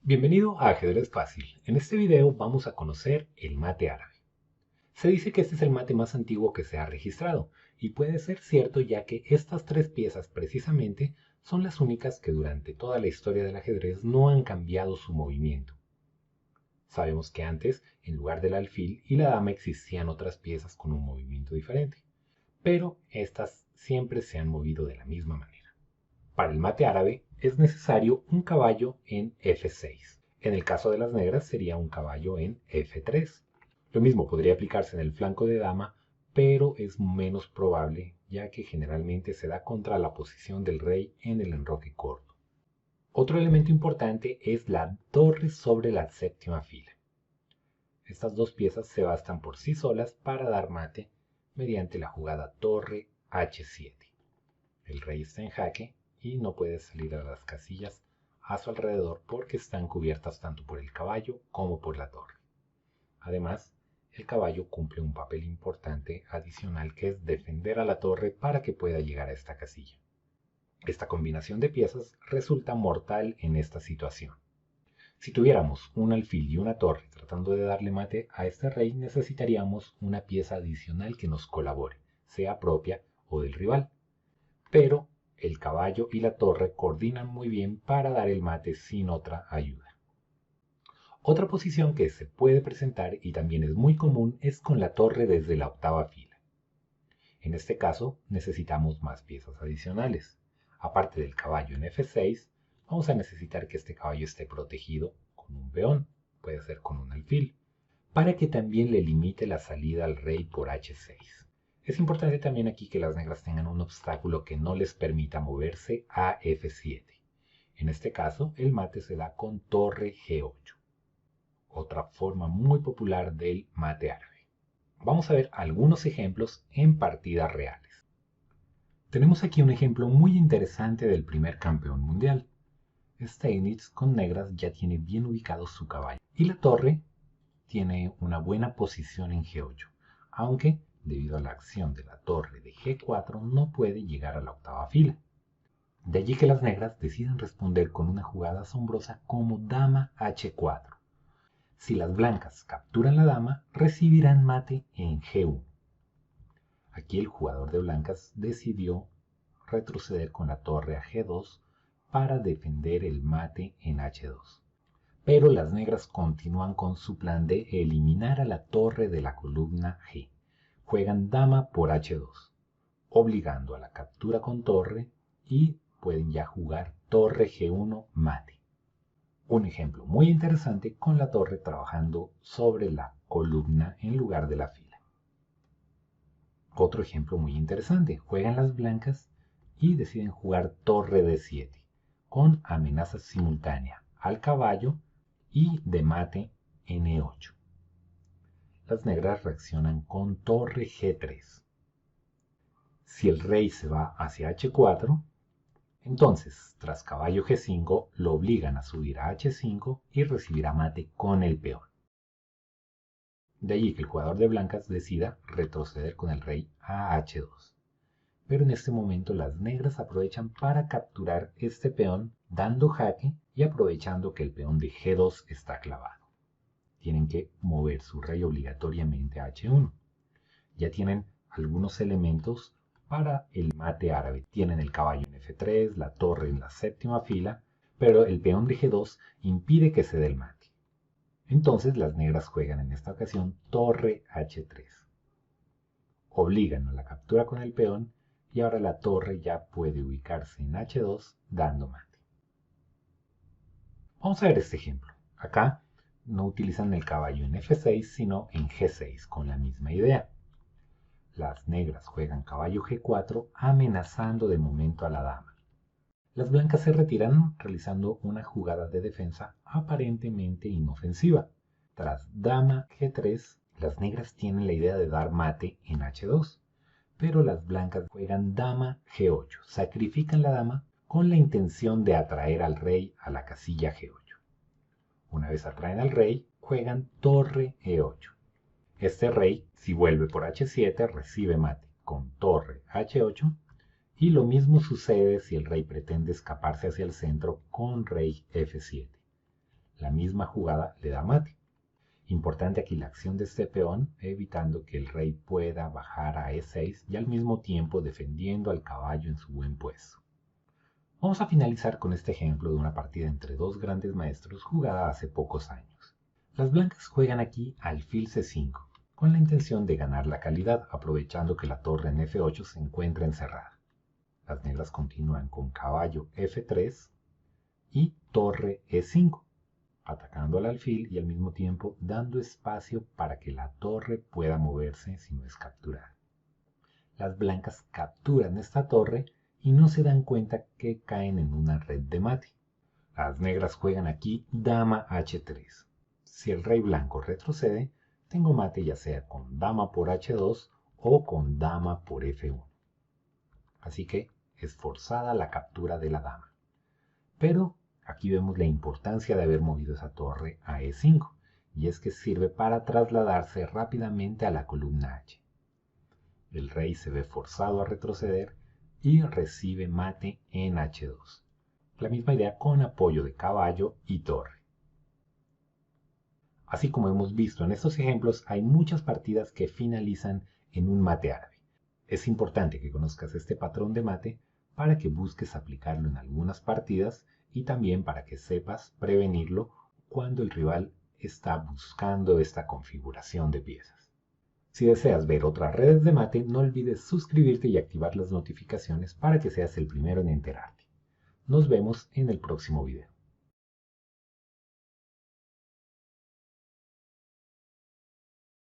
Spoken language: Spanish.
Bienvenido a Ajedrez Fácil. En este video vamos a conocer el mate árabe. Se dice que este es el mate más antiguo que se ha registrado, y puede ser cierto ya que estas tres piezas precisamente son las únicas que durante toda la historia del ajedrez no han cambiado su movimiento. Sabemos que antes, en lugar del alfil y la dama existían otras piezas con un movimiento diferente, pero estas siempre se han movido de la misma manera. Para el mate árabe es necesario un caballo en F6. En el caso de las negras sería un caballo en F3. Lo mismo podría aplicarse en el flanco de dama, pero es menos probable ya que generalmente se da contra la posición del rey en el enroque corto. Otro elemento importante es la torre sobre la séptima fila. Estas dos piezas se bastan por sí solas para dar mate mediante la jugada torre H7. El rey está en jaque y no puede salir a las casillas a su alrededor porque están cubiertas tanto por el caballo como por la torre. Además, el caballo cumple un papel importante adicional que es defender a la torre para que pueda llegar a esta casilla. Esta combinación de piezas resulta mortal en esta situación. Si tuviéramos un alfil y una torre tratando de darle mate a este rey, necesitaríamos una pieza adicional que nos colabore, sea propia o del rival. Pero el caballo y la torre coordinan muy bien para dar el mate sin otra ayuda. Otra posición que se puede presentar y también es muy común es con la torre desde la octava fila. En este caso necesitamos más piezas adicionales. Aparte del caballo en F6, vamos a necesitar que este caballo esté protegido con un peón, puede ser con un alfil, para que también le limite la salida al rey por H6. Es importante también aquí que las negras tengan un obstáculo que no les permita moverse a F7. En este caso, el mate se da con torre G8, otra forma muy popular del mate árabe. Vamos a ver algunos ejemplos en partidas reales. Tenemos aquí un ejemplo muy interesante del primer campeón mundial. Steinitz con negras ya tiene bien ubicado su caballo y la torre tiene una buena posición en G8, aunque debido a la acción de la torre de G4 no puede llegar a la octava fila. De allí que las negras deciden responder con una jugada asombrosa como dama H4. Si las blancas capturan la dama, recibirán mate en G1. Aquí el jugador de blancas decidió retroceder con la torre a G2 para defender el mate en H2. Pero las negras continúan con su plan de eliminar a la torre de la columna G. Juegan dama por H2, obligando a la captura con torre y pueden ya jugar torre G1 mate. Un ejemplo muy interesante con la torre trabajando sobre la columna en lugar de la fila. Otro ejemplo muy interesante, juegan las blancas y deciden jugar torre D7 con amenaza simultánea al caballo y de mate N8. Las negras reaccionan con torre G3. Si el rey se va hacia H4, entonces tras caballo G5 lo obligan a subir a H5 y recibirá mate con el peón. De allí que el jugador de blancas decida retroceder con el rey a H2. Pero en este momento las negras aprovechan para capturar este peón dando jaque y aprovechando que el peón de G2 está clavado. Tienen que mover su rey obligatoriamente a H1. Ya tienen algunos elementos para el mate árabe. Tienen el caballo en F3, la torre en la séptima fila, pero el peón de G2 impide que se dé el mate. Entonces las negras juegan en esta ocasión torre H3. Obligan a la captura con el peón y ahora la torre ya puede ubicarse en H2 dando mate. Vamos a ver este ejemplo. Acá no utilizan el caballo en F6 sino en G6 con la misma idea. Las negras juegan caballo G4 amenazando de momento a la dama. Las blancas se retiran realizando una jugada de defensa aparentemente inofensiva. Tras dama G3, las negras tienen la idea de dar mate en H2, pero las blancas juegan dama G8, sacrifican la dama con la intención de atraer al rey a la casilla G8. Una vez atraen al rey, juegan torre E8. Este rey, si vuelve por H7, recibe mate con torre H8 y lo mismo sucede si el rey pretende escaparse hacia el centro con rey F7. la misma jugada le da mate. Importante aquí la acción de este peón, evitando que el rey pueda bajar a E6 y al mismo tiempo defendiendo al caballo en su buen puesto. Vamos a finalizar con este ejemplo de una partida entre dos grandes maestros jugada hace pocos años. Las blancas juegan aquí alfil C5, con la intención de ganar la calidad, aprovechando que la torre en F8 se encuentra encerrada. Las negras continúan con caballo F3 y torre E5, atacando al alfil y al mismo tiempo dando espacio para que la torre pueda moverse si no es capturada. Las blancas capturan esta torre y no se dan cuenta que caen en una red de mate. Las negras juegan aquí dama H3. Si el rey blanco retrocede, tengo mate ya sea con dama por H2 o con dama por F1. Así que es forzada la captura de la dama. Pero aquí vemos la importancia de haber movido esa torre a E5, y es que sirve para trasladarse rápidamente a la columna H. El rey se ve forzado a retroceder y recibe mate en H2. La misma idea con apoyo de caballo y torre. Así como hemos visto en estos ejemplos, hay muchas partidas que finalizan en un mate árabe. Es importante que conozcas este patrón de mate para que busques aplicarlo en algunas partidas y también para que sepas prevenirlo cuando el rival está buscando esta configuración de piezas. Si deseas ver otras redes de mate, no olvides suscribirte y activar las notificaciones para que seas el primero en enterarte. Nos vemos en el próximo video.